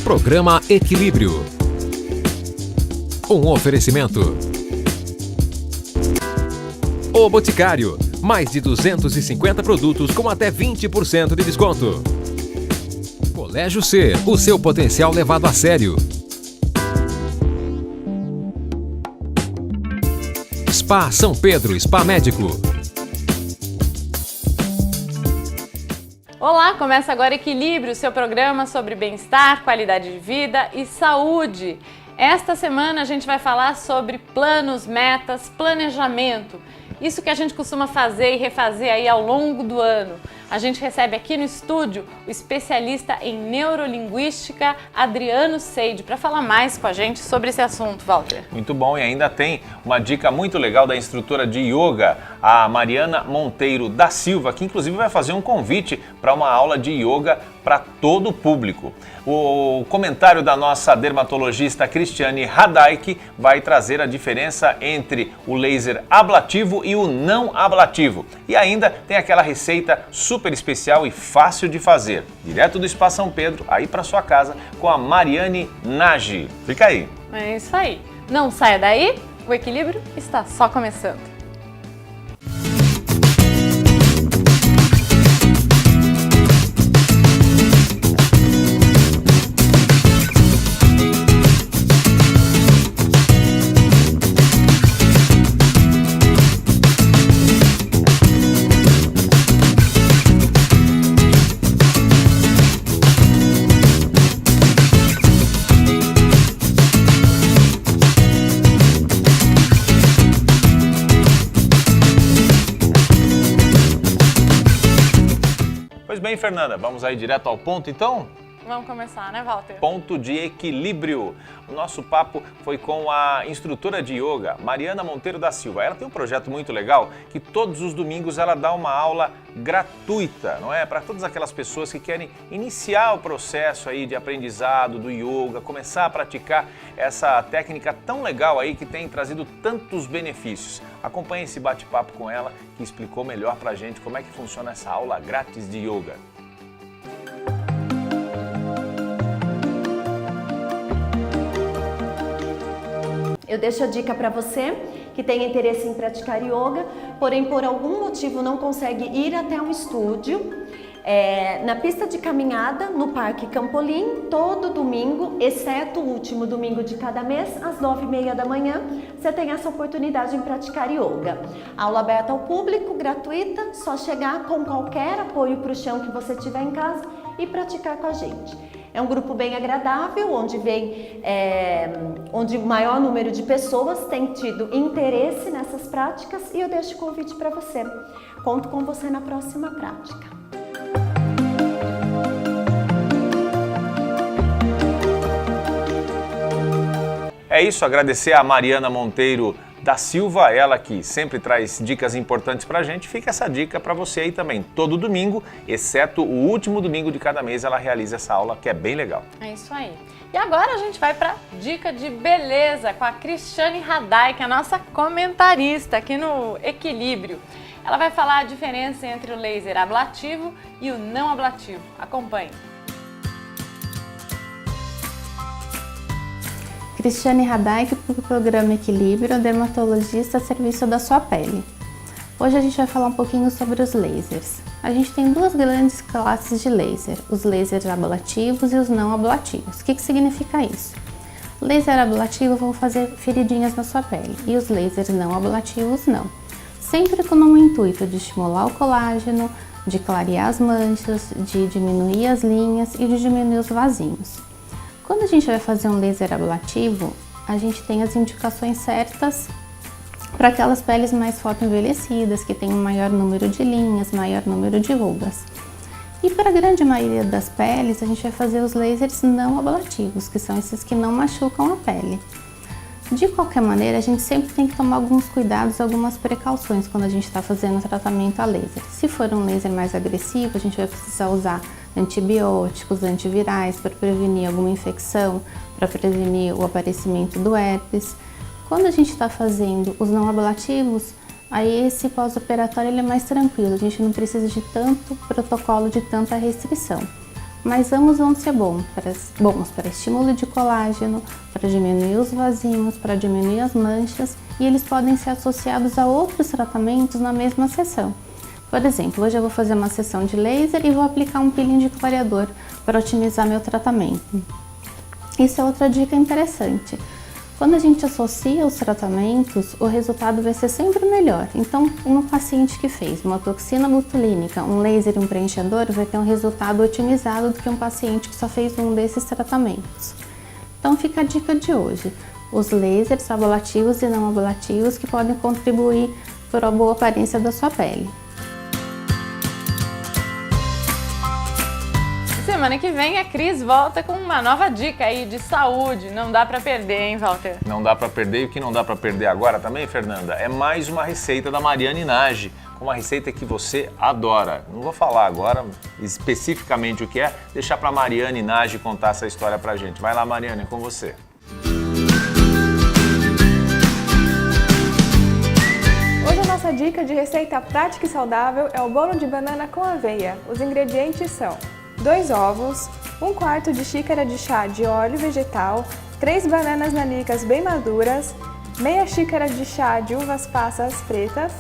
Programa Equilíbrio. Um oferecimento. O Boticário. Mais de 250 produtos com até 20% de desconto. Colégio C. O seu potencial levado a sério. Spa São Pedro, Spa Médico. Olá, começa agora Equilíbrio, seu programa sobre bem-estar, qualidade de vida e saúde. Esta semana a gente vai falar sobre planos, metas, planejamento. Isso que a gente costuma fazer e refazer aí ao longo do ano. A gente recebe aqui no estúdio o especialista em neurolinguística, Adriano Seide, para falar mais com a gente sobre esse assunto, Walter. Muito bom, e ainda tem uma dica muito legal da instrutora de yoga, a Mariana Monteiro da Silva, que inclusive vai fazer um convite para uma aula de yoga para todo o público. O comentário da nossa dermatologista Cristiane Hadayk vai trazer a diferença entre o laser ablativo e o não ablativo. E ainda tem aquela receita super especial e fácil de fazer, direto do Spa São Pedro, aí para sua casa, com a Mariane Nagy. Fica aí. É isso aí. Não saia daí, o Equilíbrio está só começando. Pois bem, Fernanda, vamos aí direto ao ponto então? Vamos começar, né, Walter? Ponto de equilíbrio. O nosso papo foi com a instrutora de yoga, Mariana Monteiro da Silva. Ela tem um projeto muito legal que todos os domingos ela dá uma aula gratuita, não é? Para todas aquelas pessoas que querem iniciar o processo aí de aprendizado do yoga, começar a praticar essa técnica tão legal aí que tem trazido tantos benefícios. Acompanhe esse bate-papo com ela que explicou melhor pra gente como é que funciona essa aula grátis de yoga. Eu deixo a dica para você que tem interesse em praticar yoga, porém por algum motivo não consegue ir até um estúdio. Na pista de caminhada, no Parque Campolim, todo domingo, exceto o último domingo de cada mês, às 9h30 da manhã, você tem essa oportunidade em praticar yoga. Aula aberta ao público, gratuita, só chegar com qualquer apoio para o chão que você tiver em casa e praticar com a gente. É um grupo bem agradável, onde o maior número de pessoas tem tido interesse nessas práticas e eu deixo o convite para você. Conto com você na próxima prática. É isso, agradecer a Mariana Monteiro da Silva, ela que sempre traz dicas importantes pra gente. Fica essa dica para você aí também. Todo domingo, exceto o último domingo de cada mês, ela realiza essa aula que é bem legal. É isso aí. E agora a gente vai para dica de beleza com a Cristiane Hadayk, a nossa comentarista aqui no Equilíbrio. Ela vai falar a diferença entre o laser ablativo e o não ablativo. Acompanhe. Cristiane Hadayk para o programa Equilíbrio, dermatologista a serviço da sua pele. Hoje a gente vai falar um pouquinho sobre os lasers. A gente tem duas grandes classes de laser, os lasers ablativos e os não ablativos. O que significa isso? Laser ablativo vão fazer feridinhas na sua pele e os lasers não ablativos não. Sempre com o intuito de estimular o colágeno, de clarear as manchas, de diminuir as linhas e de diminuir os vasinhos. Quando a gente vai fazer um laser ablativo, a gente tem as indicações certas para aquelas peles mais fotoenvelhecidas, que tem um maior número de linhas, maior número de rugas. E para a grande maioria das peles, a gente vai fazer os lasers não ablativos, que são esses que não machucam a pele. De qualquer maneira, a gente sempre tem que tomar alguns cuidados, algumas precauções quando a gente está fazendo o tratamento a laser. Se for um laser mais agressivo, a gente vai precisar usar antibióticos, antivirais para prevenir alguma infecção, para prevenir o aparecimento do herpes. Quando a gente está fazendo os não ablativos, aí esse pós-operatório ele é mais tranquilo, a gente não precisa de tanto protocolo, de tanta restrição. mas ambos vão ser bons para estímulo de colágeno, para diminuir os vasinhos, para diminuir as manchas, e eles podem ser associados a outros tratamentos na mesma sessão. Por exemplo, hoje eu vou fazer uma sessão de laser e vou aplicar um peeling de clareador para otimizar meu tratamento. Isso é outra dica interessante. Quando a gente associa os tratamentos, o resultado vai ser sempre melhor. Então, um paciente que fez uma toxina botulínica, um laser e um preenchedor vai ter um resultado otimizado do que um paciente que só fez um desses tratamentos. Então, fica a dica de hoje. Os lasers ablativos e não ablativos que podem contribuir para a boa aparência da sua pele. Semana que vem a Cris volta com uma nova dica aí de saúde. Não dá pra perder, hein, Walter? Não dá para perder, e o que não dá para perder agora também, Fernanda, é mais uma receita da Mariana Inagi, uma receita que você adora. Não vou falar agora especificamente o que é, deixar para Mariana Inagi contar essa história pra gente. Vai lá, Mariana, é com você. Hoje a nossa dica de receita prática e saudável é o bolo de banana com aveia. Os ingredientes são 2 ovos, 1/4 de xícara de chá de óleo vegetal, 3 bananas nanicas bem maduras, meia xícara de chá de uvas passas pretas,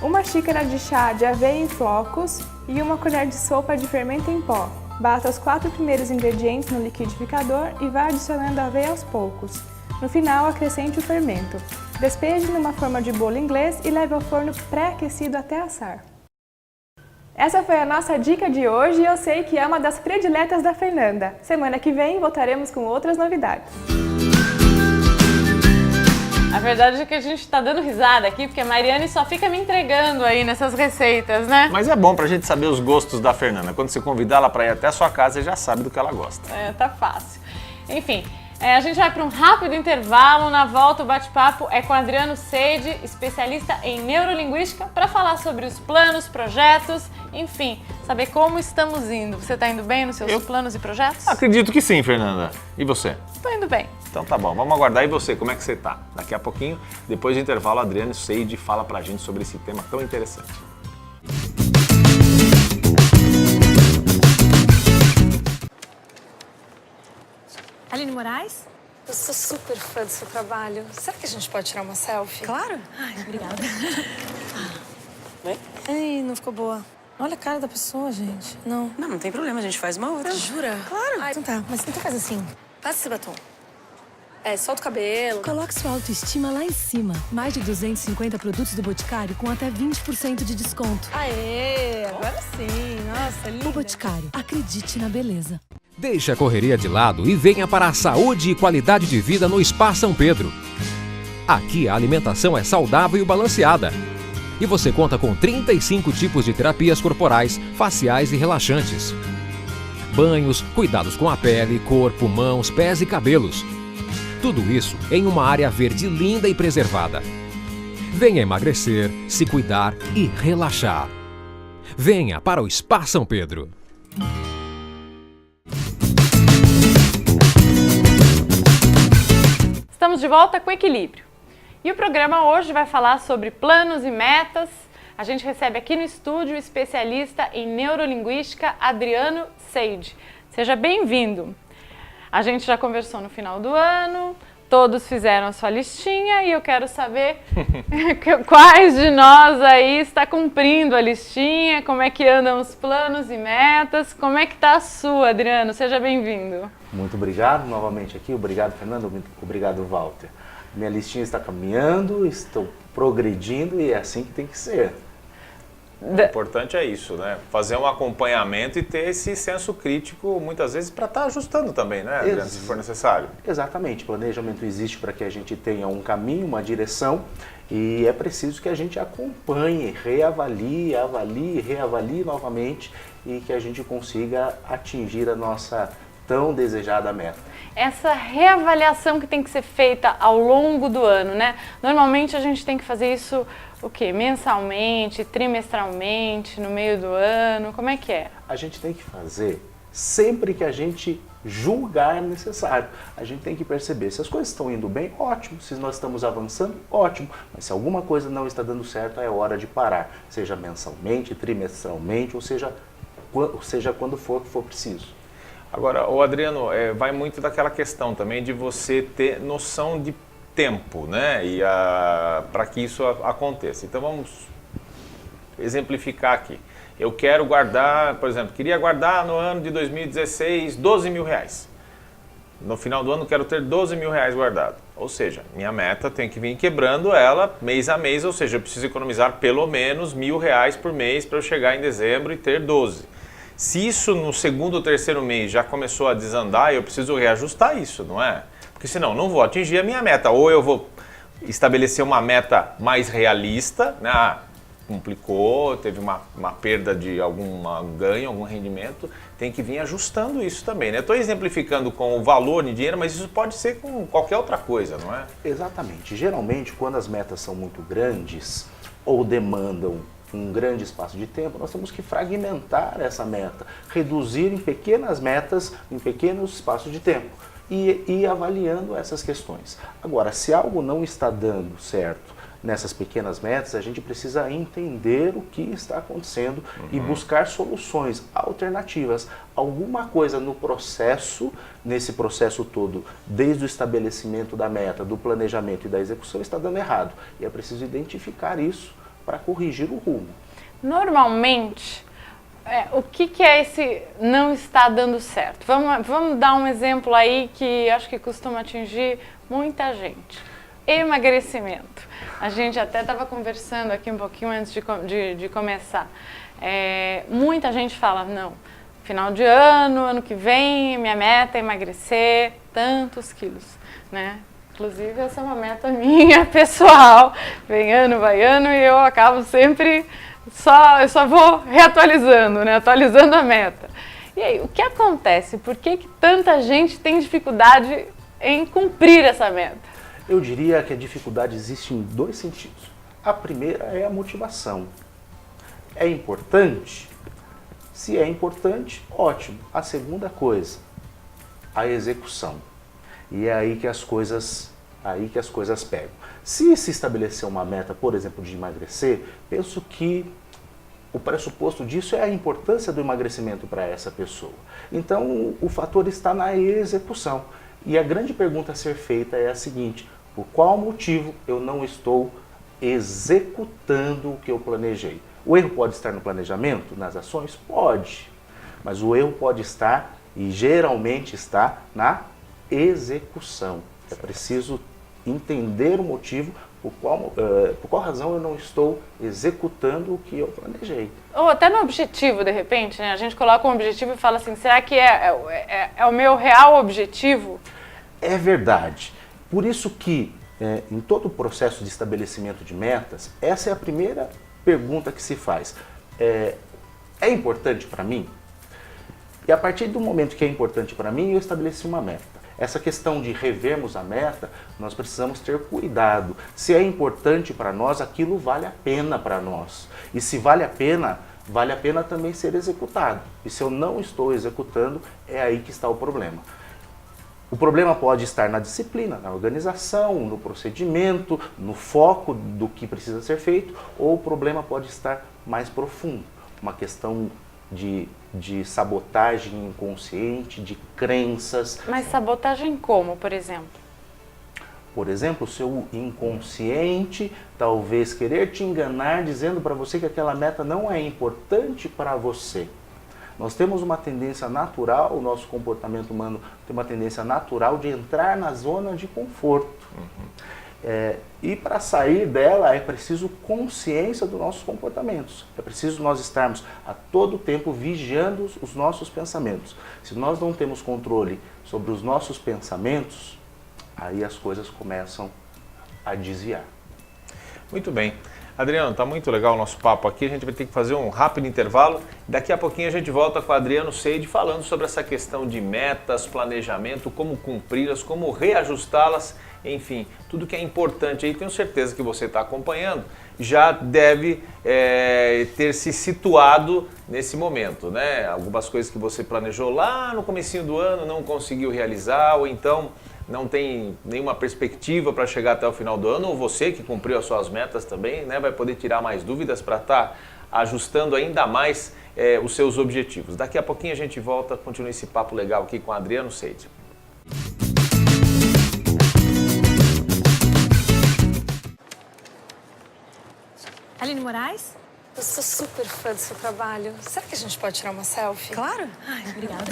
1 xícara de chá de aveia em flocos e 1 colher de sopa de fermento em pó. Bata os 4 primeiros ingredientes no liquidificador e vá adicionando a aveia aos poucos. No final, acrescente o fermento. Despeje numa forma de bolo inglês e leve ao forno pré-aquecido até assar. Essa foi a nossa dica de hoje e eu sei que é uma das prediletas da Fernanda. Semana que vem voltaremos com outras novidades. A verdade é que a gente tá dando risada aqui, porque a Mariane só fica me entregando aí nessas receitas, né? Mas é bom pra gente saber os gostos da Fernanda. Quando você convidar ela para ir até a sua casa, você já sabe do que ela gosta. É, tá fácil. Enfim, a gente vai para um rápido intervalo. Na volta, o bate-papo é com Adriano Seide, especialista em neurolinguística, para falar sobre os planos, projetos, enfim, saber como estamos indo. Você tá indo bem nos seus planos e projetos? Acredito que sim, Fernanda. E você? Tô indo bem. Então tá bom, vamos aguardar. E você, como é que você tá? Daqui a pouquinho, depois do intervalo, Adriano Seide fala pra gente sobre esse tema tão interessante. Aline Moraes? Eu sou super fã do seu trabalho. Será que a gente pode tirar uma selfie? Claro. Ai, obrigada. Ai, não ficou boa. Olha a cara da pessoa, gente. Não. Não tem problema, a gente faz uma outra. Jura? Claro. Ai, então tá, mas então faz assim. Passa esse batom. Solta o cabelo. Coloque sua autoestima lá em cima. Mais de 250 produtos do Boticário com até 20% de desconto. Aê, agora sim. Nossa, linda. O Boticário, acredite na beleza. Deixe a correria de lado e venha para a saúde e qualidade de vida no Spa São Pedro. Aqui a alimentação é saudável e balanceada. E você conta com 35 tipos de terapias corporais, faciais e relaxantes. Banhos, cuidados com a pele, corpo, mãos, pés e cabelos. Tudo isso em uma área verde linda e preservada. Venha emagrecer, se cuidar e relaxar. Venha para o Spa São Pedro. Estamos de volta com Equilíbrio. E o programa hoje vai falar sobre planos e metas. A gente recebe aqui no estúdio o especialista em neurolinguística, Adriano Seide. Seja bem-vindo. A gente já conversou no final do ano, todos fizeram a sua listinha e eu quero saber quais de nós aí está cumprindo a listinha, como é que andam os planos e metas, como é que está a sua, Adriano? Seja bem-vindo. Muito obrigado novamente aqui, obrigado Fernando, obrigado Walter. Minha listinha está caminhando, estou progredindo e é assim que tem que ser. O importante é isso, né? Fazer um acompanhamento e ter esse senso crítico, muitas vezes, para estar ajustando também, né, Adriano, se for necessário. Exatamente, planejamento existe para que a gente tenha um caminho, uma direção e é preciso que a gente acompanhe, reavalie, avalie, reavalie novamente e que a gente consiga atingir a nossa tão desejada meta. Essa reavaliação que tem que ser feita ao longo do ano, né? Normalmente a gente tem que fazer isso o quê? Mensalmente, trimestralmente, no meio do ano, como é que é? A gente tem que fazer sempre que a gente julgar necessário. A gente tem que perceber se as coisas estão indo bem, ótimo. Se nós estamos avançando, ótimo. Mas se alguma coisa não está dando certo, é hora de parar. Seja mensalmente, trimestralmente, ou seja quando for preciso. Agora, o Adriano, vai muito daquela questão também de você ter noção de tempo, né? E para que isso aconteça. Então vamos exemplificar aqui. Eu quero guardar, por exemplo, queria guardar no ano de 2016 12 mil reais. No final do ano quero ter 12 mil reais guardado. Ou seja, minha meta tem que vir quebrando ela mês a mês, ou seja, eu preciso economizar pelo menos R$1.000 por mês para eu chegar em dezembro e ter 12. Se isso no segundo ou terceiro mês já começou a desandar, eu preciso reajustar isso, não é? Porque senão não vou atingir a minha meta. Ou eu vou estabelecer uma meta mais realista, né? Complicou, teve uma perda de algum ganho, algum rendimento, tem que vir ajustando isso também, né? Estou exemplificando com o valor em dinheiro, mas isso pode ser com qualquer outra coisa, não é? Exatamente. Geralmente, quando as metas são muito grandes ou demandam um grande espaço de tempo, nós temos que fragmentar essa meta, reduzir em pequenas metas, em pequenos espaços de tempo e ir avaliando essas questões. Agora, se algo não está dando certo nessas pequenas metas, a gente precisa entender o que está acontecendo e buscar soluções alternativas. Alguma coisa no processo, nesse processo todo, desde o estabelecimento da meta, do planejamento e da execução, está dando errado. E é preciso identificar isso para corrigir o rumo. Normalmente, o que é esse não está dando certo? Vamos dar um exemplo aí que acho que costuma atingir muita gente. Emagrecimento. A gente até estava conversando aqui um pouquinho antes de começar. Muita gente fala, não, final de ano que vem, minha meta é emagrecer tantos quilos, né? Inclusive, essa é uma meta minha, pessoal. Vem ano, vai ano, e eu acabo sempre, eu só vou reatualizando, né? Atualizando a meta. E aí, o que acontece? Por que tanta gente tem dificuldade em cumprir essa meta? Eu diria que a dificuldade existe em dois sentidos. A primeira é a motivação. É importante? Se é importante, ótimo. A segunda coisa, a execução. E é aí que as coisas pegam. Se estabelecer uma meta, por exemplo, de emagrecer, penso que o pressuposto disso é a importância do emagrecimento para essa pessoa. Então, o fator está na execução. E a grande pergunta a ser feita é a seguinte: por qual motivo eu não estou executando o que eu planejei? O erro pode estar no planejamento, nas ações? Pode. Mas o erro pode estar, e geralmente está, na execução. É preciso entender o motivo por qual razão eu não estou executando o que eu planejei. Ou até no objetivo, de repente, né? A gente coloca um objetivo e fala assim, será que é o meu real objetivo? É verdade. Por isso que, em todo o processo de estabelecimento de metas, essa é a primeira pergunta que se faz. É importante para mim? E a partir do momento que é importante para mim, eu estabeleci uma meta. Essa questão de revermos a meta, nós precisamos ter cuidado. Se é importante para nós, aquilo vale a pena para nós. E se vale a pena também ser executado. E se eu não estou executando, é aí que está o problema. O problema pode estar na disciplina, na organização, no procedimento, no foco do que precisa ser feito, ou o problema pode estar mais profundo, uma questão de sabotagem inconsciente, de crenças. Mas sabotagem como, por exemplo? Por exemplo, o seu inconsciente talvez querer te enganar dizendo para você que aquela meta não é importante para você. Nós temos uma tendência natural, o nosso comportamento humano tem uma tendência natural de entrar na zona de conforto. E para sair dela é preciso consciência dos nossos comportamentos. É preciso nós estarmos a todo tempo vigiando os nossos pensamentos. Se nós não temos controle sobre os nossos pensamentos, aí as coisas começam a desviar. Muito bem. Adriano, está muito legal o nosso papo aqui, a gente vai ter que fazer um rápido intervalo. Daqui a pouquinho a gente volta com o Adriano Seide falando sobre essa questão de metas, planejamento, como cumpri-las, como reajustá-las, enfim, tudo que é importante aí. Tenho certeza que você está acompanhando, já deve ter se situado nesse momento, né? Algumas coisas que você planejou lá no comecinho do ano, não conseguiu realizar, ou então não tem nenhuma perspectiva para chegar até o final do ano, ou você que cumpriu as suas metas também, né, vai poder tirar mais dúvidas para estar ajustando ainda mais os seus objetivos. Daqui a pouquinho a gente volta, continua esse papo legal aqui com Adriano Seide. Aline Moraes? Eu sou super fã do seu trabalho. Será que a gente pode tirar uma selfie? Claro. Ai, obrigada.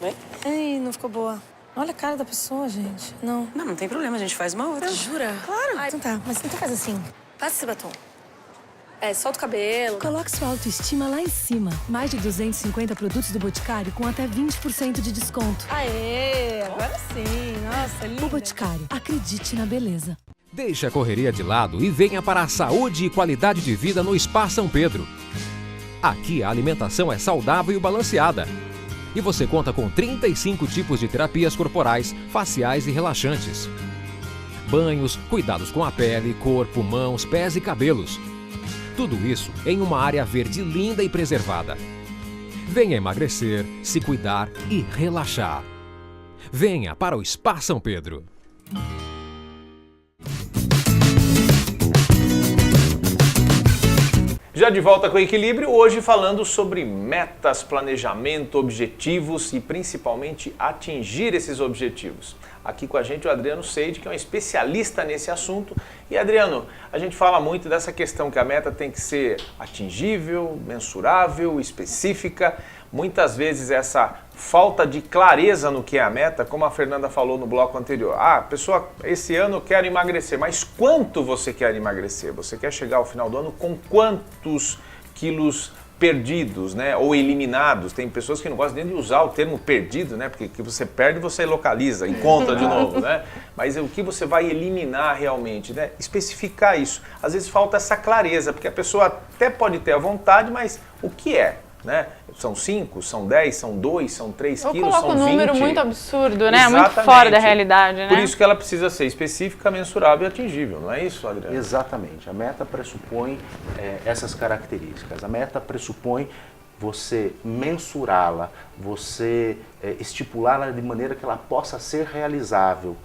Oi? Ai, não ficou boa. Olha a cara da pessoa, gente. Não. Não tem problema, a gente faz uma outra. Jura? Claro. Ai, então tá. Mas então faz assim. Passa esse batom. Solta o cabelo. Coloque sua autoestima lá em cima. Mais de 250 produtos do Boticário com até 20% de desconto. Aê, agora sim. Nossa, linda. O Boticário, acredite na beleza. Deixe a correria de lado e venha para a saúde e qualidade de vida no Spa São Pedro. Aqui a alimentação é saudável e balanceada. E você conta com 35 tipos de terapias corporais, faciais e relaxantes. Banhos, cuidados com a pele, corpo, mãos, pés e cabelos. Tudo isso em uma área verde linda e preservada. Venha emagrecer, se cuidar e relaxar. Venha para o Spa São Pedro. Já de volta com o Equilíbrio, hoje falando sobre metas, planejamento, objetivos e principalmente atingir esses objetivos. Aqui com a gente o Adriano Seide, que é um especialista nesse assunto. E Adriano, a gente fala muito dessa questão que a meta tem que ser atingível, mensurável, específica. Muitas vezes essa falta de clareza no que é a meta, como a Fernanda falou no bloco anterior. Pessoa, esse ano eu quero emagrecer, mas quanto você quer emagrecer? Você quer chegar ao final do ano com quantos quilos perdidos, né, ou eliminados? Tem pessoas que não gostam nem de usar o termo perdido, né, porque o que você perde você localiza, encontra de novo, né? Mas o que você vai eliminar realmente, né? Especificar isso. Às vezes falta essa clareza, porque a pessoa até pode ter a vontade, mas o que é? Né? São 5, são 10, são 2, são 3 quilos, são 20. Coloca um número muito absurdo, né? Exatamente. Muito fora da realidade, né? Por isso que ela precisa ser específica, mensurável e atingível, não é isso, Adriano? Exatamente. A meta pressupõe essas características. A meta pressupõe você mensurá-la, você estipulá-la de maneira que ela possa ser realizável.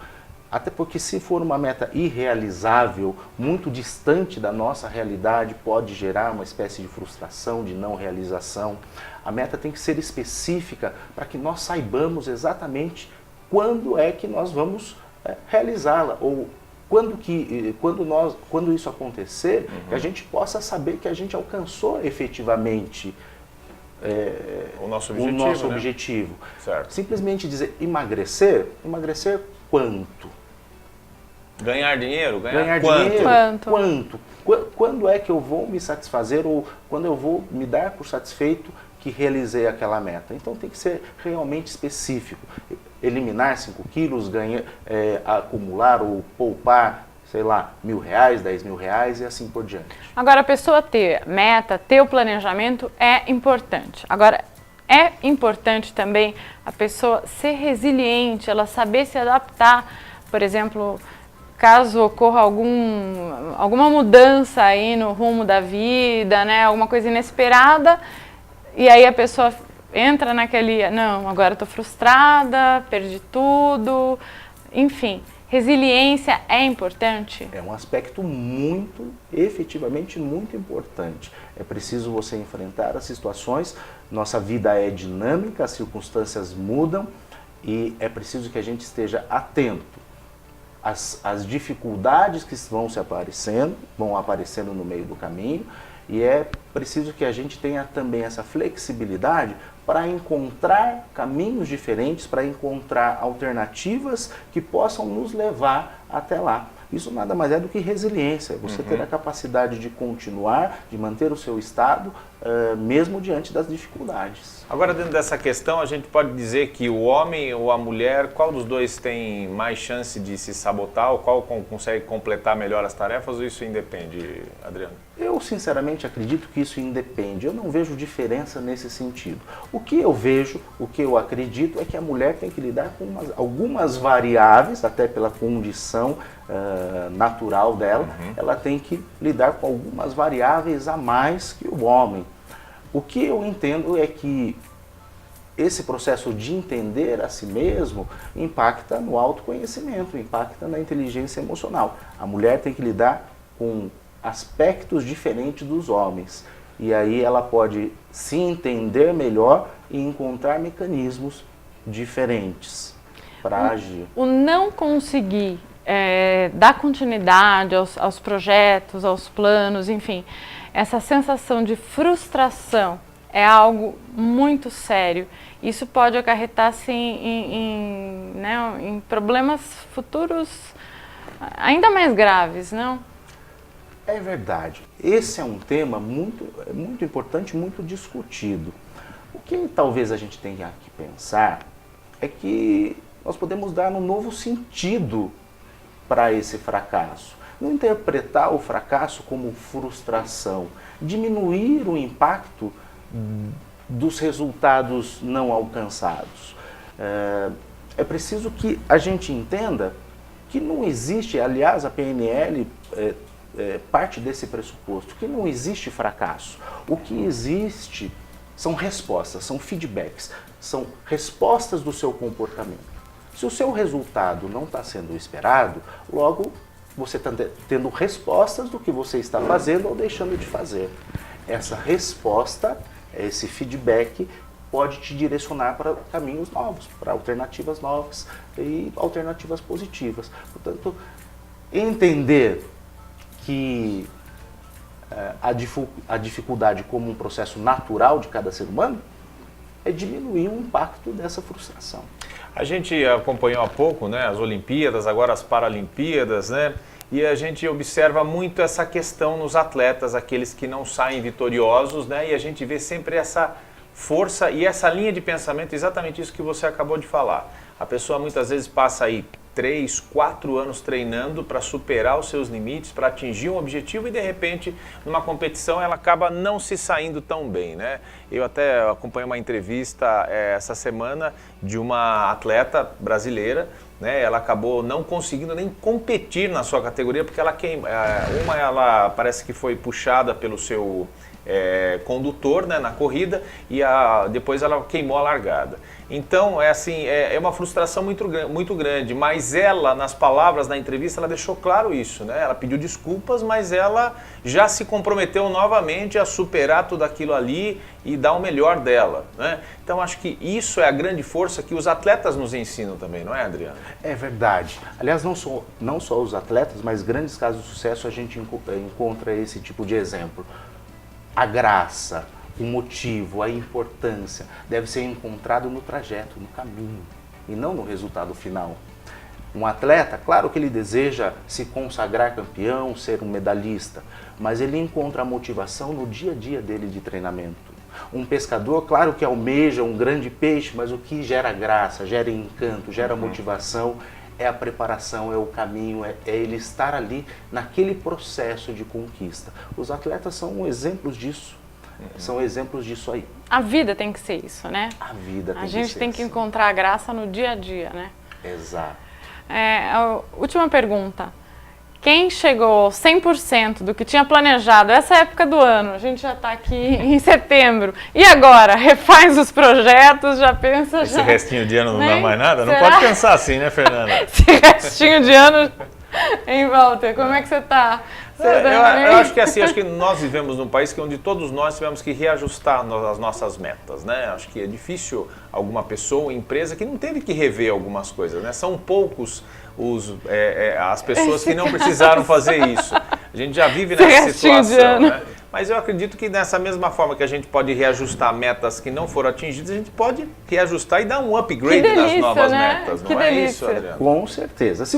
Até porque se for uma meta irrealizável, muito distante da nossa realidade, pode gerar uma espécie de frustração, de não realização. A meta tem que ser específica para que nós saibamos exatamente quando é que nós vamos realizá-la, ou quando isso acontecer, que a gente possa saber que a gente alcançou efetivamente o nosso objetivo. Né? Objetivo. Certo. Simplesmente dizer emagrecer quanto? Ganhar dinheiro? Ganhar quanto? Dinheiro? Quanto? Quando é que eu vou me satisfazer ou quando eu vou me dar por satisfeito que realizei aquela meta? Então tem que ser realmente específico. Eliminar 5 quilos, acumular ou poupar, sei lá, R$1.000, R$10.000 e assim por diante. Agora, a pessoa ter meta, ter o planejamento é importante. Agora, é importante também a pessoa ser resiliente, ela saber se adaptar. Por exemplo, caso ocorra alguma mudança aí no rumo da vida, né, alguma coisa inesperada, e aí a pessoa entra naquele, não, agora eu tô frustrada, perdi tudo, enfim. Resiliência é importante? É um aspecto efetivamente muito importante. É preciso você enfrentar as situações, nossa vida é dinâmica, as circunstâncias mudam e é preciso que a gente esteja atento às dificuldades que vão aparecendo no meio do caminho, e é preciso que a gente tenha também essa flexibilidade para encontrar caminhos diferentes, para encontrar alternativas que possam nos levar até lá. Isso nada mais é do que resiliência, você ter a capacidade de continuar, de manter o seu estado, mesmo diante das dificuldades. Agora, dentro dessa questão, a gente pode dizer que o homem ou a mulher, qual dos dois tem mais chance de se sabotar, ou qual consegue completar melhor as tarefas, ou isso independe, Adriano? Eu, sinceramente, acredito que isso independe. Eu não vejo diferença nesse sentido. O que eu vejo, o que eu acredito é que a mulher tem que lidar com algumas variáveis, até pela condição natural dela, ela tem que lidar com algumas variáveis a mais que o homem. O que eu entendo é que esse processo de entender a si mesmo impacta no autoconhecimento, impacta na inteligência emocional. A mulher tem que lidar com aspectos diferentes dos homens. E aí ela pode se entender melhor e encontrar mecanismos diferentes para agir. O não conseguir dar continuidade aos projetos, aos planos, enfim, essa sensação de frustração é algo muito sério. Isso pode acarretar assim, em problemas futuros ainda mais graves, não? É verdade. Esse é um tema muito importante, muito discutido. O que talvez a gente tenha que pensar é que nós podemos dar um novo sentido para esse fracasso. Não interpretar o fracasso como frustração, diminuir o impacto dos resultados não alcançados. É preciso que a gente entenda que não existe, aliás, a PNL parte desse pressuposto, que não existe fracasso. O que existe são respostas, são feedbacks, são respostas do seu comportamento. Se o seu resultado não está sendo esperado, logo você está tendo respostas do que você está fazendo ou deixando de fazer. Essa resposta, esse feedback, pode te direcionar para caminhos novos, para alternativas novas e alternativas positivas. Portanto, entender que a dificuldade como um processo natural de cada ser humano é diminuir o impacto dessa frustração. A gente acompanhou há pouco, né, as Olimpíadas, agora as Paralimpíadas, né? E a gente observa muito essa questão nos atletas, aqueles que não saem vitoriosos, né? E a gente vê sempre essa força e essa linha de pensamento, exatamente isso que você acabou de falar. A pessoa muitas vezes passa aí 3, 4 anos treinando para superar os seus limites, para atingir um objetivo e de repente numa competição ela acaba não se saindo tão bem, né? Eu até acompanhei uma entrevista essa semana de uma atleta brasileira, né? Ela acabou não conseguindo nem competir na sua categoria porque ela parece que foi puxada pelo seu condutor, né, na corrida e depois ela queimou a largada. Então, é uma frustração muito grande, mas ela, nas palavras da entrevista, ela deixou claro isso, né? Ela pediu desculpas, mas ela já se comprometeu novamente a superar tudo aquilo ali e dar o melhor dela, né? Então, acho que isso é a grande força que os atletas nos ensinam também, não é, Adriano? É verdade. Aliás, não só os atletas, mas grandes casos de sucesso a gente encontra esse tipo de exemplo. A graça, o motivo, a importância deve ser encontrado no trajeto, no caminho e não no resultado final. Um atleta, claro que ele deseja se consagrar campeão, ser um medalhista, mas ele encontra a motivação no dia a dia dele de treinamento. Um pescador, claro que almeja um grande peixe, mas o que gera graça, gera encanto, gera motivação é a preparação, é o caminho, é ele estar ali naquele processo de conquista. Os atletas são exemplos disso. São exemplos disso aí. A vida tem que ser isso, né? A vida tem que ser A gente tem que encontrar a graça no dia a dia, né? Exato. A última pergunta. Quem chegou 100% do que tinha planejado essa época do ano, a gente já está aqui em setembro, e agora? Refaz os projetos, já pensa... Esse restinho de ano não dá mais nada? Não pode pensar assim, né, Fernanda? Esse restinho de ano... Hein, Walter, como é que você está? Eu acho que assim, acho que nós vivemos num país onde todos nós tivemos que reajustar as nossas metas, né? Acho que é difícil alguma pessoa ou empresa que não teve que rever algumas coisas, né? São poucos as pessoas que não precisaram fazer isso. A gente já vive nessa situação, né? Mas eu acredito que dessa mesma forma que a gente pode reajustar metas que não foram atingidas, a gente pode reajustar e dar um upgrade nas novas metas, não é isso, Adriano? Com certeza. Se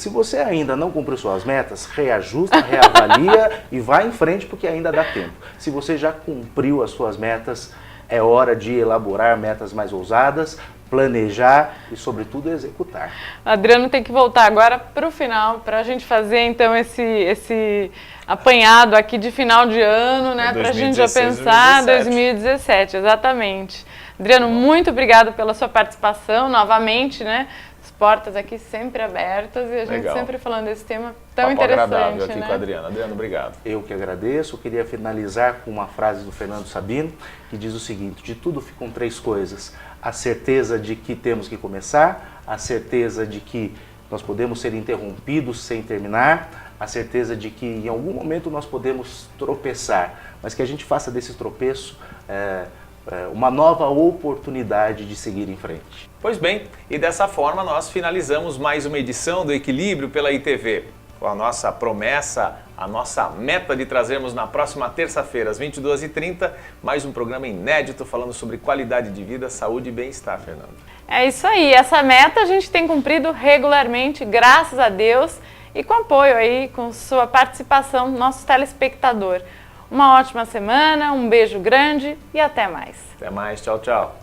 você ainda não cumpriu suas metas, reajusta, reavalia e vai em frente porque ainda dá tempo. Se você já cumpriu as suas metas, é hora de elaborar metas mais ousadas, planejar e, sobretudo, executar. Adriano tem que voltar agora para o final, para a gente fazer, então, esse apanhado aqui de final de ano, né? Para a gente já pensar 2017, exatamente. Adriano, muito obrigado pela sua participação novamente, né? As portas aqui sempre abertas e a gente sempre falando desse tema tão interessante. Agradável aqui né? com a Adriana. Adriano, obrigado. Eu que agradeço. Eu queria finalizar com uma frase do Fernando Sabino, que diz o seguinte: de tudo ficam 3 coisas. A certeza de que temos que começar, a certeza de que nós podemos ser interrompidos sem terminar, a certeza de que em algum momento nós podemos tropeçar, mas que a gente faça desse tropeço uma nova oportunidade de seguir em frente. Pois bem, e dessa forma nós finalizamos mais uma edição do Equilíbrio pela ITV. Com a nossa promessa, a nossa meta de trazermos na próxima terça-feira, às 22h30, mais um programa inédito falando sobre qualidade de vida, saúde e bem-estar, Fernanda. É isso aí, essa meta a gente tem cumprido regularmente, graças a Deus, e com apoio aí, com sua participação, nosso telespectador. Uma ótima semana, um beijo grande e até mais. Até mais, tchau, tchau.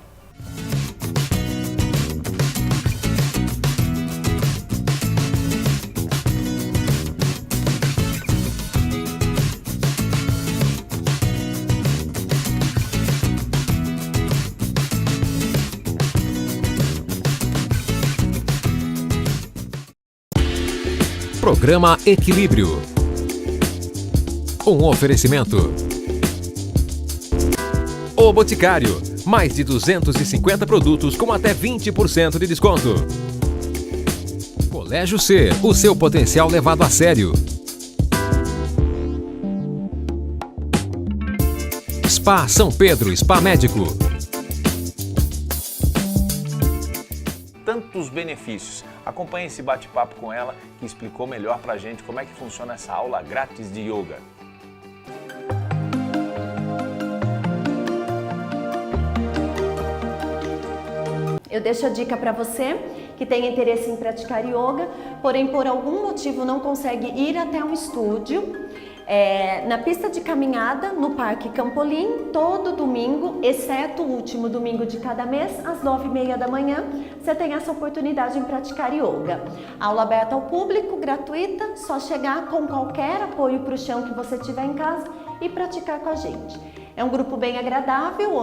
Programa Equilíbrio. Um oferecimento. O Boticário. Mais de 250 produtos com até 20% de desconto. Colégio C. O seu potencial levado a sério. Spa São Pedro, Spa Médico. Tantos benefícios. Acompanhe esse bate-papo com ela que explicou melhor pra gente como é que funciona essa aula grátis de yoga. Eu deixo a dica para você que tem interesse em praticar yoga, porém por algum motivo não consegue ir até um estúdio. Na pista de caminhada, no Parque Campolim, todo domingo, exceto o último domingo de cada mês, às 9h30 da manhã, você tem essa oportunidade em praticar yoga. Aula aberta ao público, gratuita, só chegar com qualquer apoio para o chão que você tiver em casa e praticar com a gente. É um grupo bem agradável,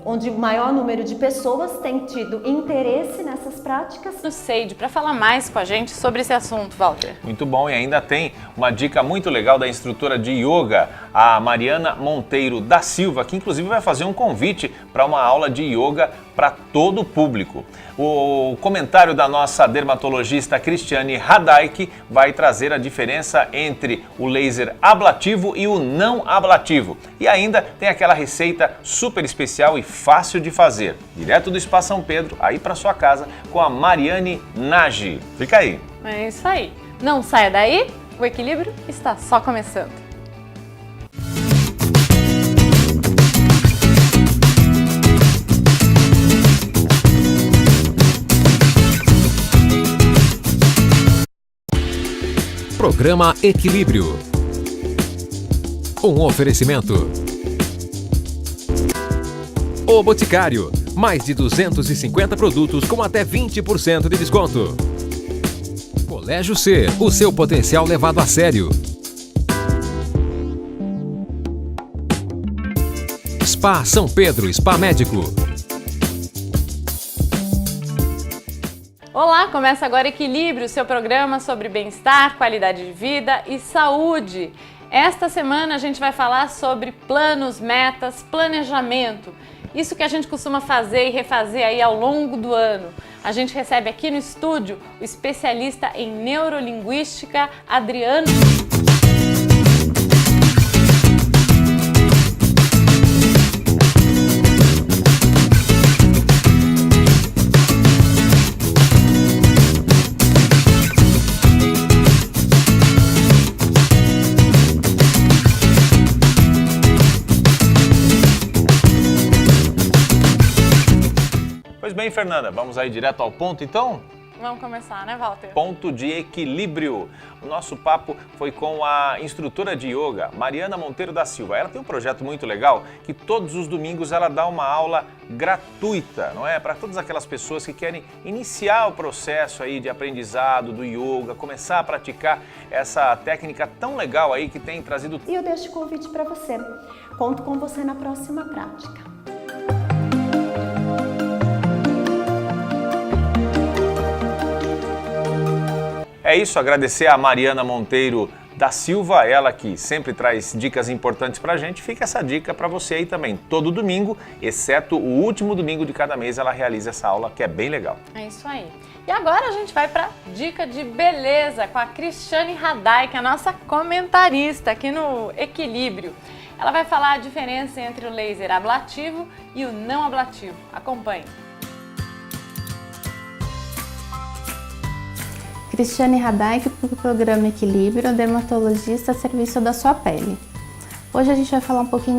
onde o maior número de pessoas tem tido interesse nessas práticas. No SEID, para falar mais com a gente sobre esse assunto, Walter. Muito bom, e ainda tem uma dica muito legal da instrutora de yoga, a Mariana Monteiro da Silva, que inclusive vai fazer um convite para uma aula de yoga para todo o público. O comentário da nossa dermatologista Cristiane Radaik vai trazer a diferença entre o laser ablativo e o não ablativo. E ainda tem aquela receita super especial e fácil de fazer, direto do Spa São Pedro, aí para sua casa, com a Mariane Nagy. Fica aí. É isso aí. Não saia daí, o equilíbrio está só começando. Programa Equilíbrio. Um oferecimento. O Boticário. Mais de 250 produtos com até 20% de desconto. Colégio C. O seu potencial levado a sério. Spa São Pedro, Spa Médico. Olá, começa agora Equilíbrio, seu programa sobre bem-estar, qualidade de vida e saúde. Esta semana a gente vai falar sobre planos, metas, planejamento. Isso que a gente costuma fazer e refazer aí ao longo do ano. A gente recebe aqui no estúdio o especialista em neurolinguística, Adriano. Pois bem, Fernanda, vamos aí direto ao ponto então? Vamos começar, né, Walter? Ponto de equilíbrio. O nosso papo foi com a instrutora de yoga, Mariana Monteiro da Silva. Ela tem um projeto muito legal que todos os domingos ela dá uma aula gratuita, não é? Para todas aquelas pessoas que querem iniciar o processo aí de aprendizado do yoga, começar a praticar essa técnica tão legal aí que tem trazido... E eu deixo o convite para você. Conto com você na próxima prática. É isso, agradecer a Mariana Monteiro da Silva, ela que sempre traz dicas importantes pra gente. Fica essa dica para você aí também. Todo domingo, exceto o último domingo de cada mês, ela realiza essa aula que é bem legal. É isso aí. E agora a gente vai para dica de beleza com a Cristiane Radai, que é a nossa comentarista aqui no Equilíbrio. Ela vai falar a diferença entre o laser ablativo e o não ablativo. Acompanhe. Cristiane Radai, do programa Equilíbrio, dermatologista a serviço da sua pele. Hoje a gente vai falar um pouquinho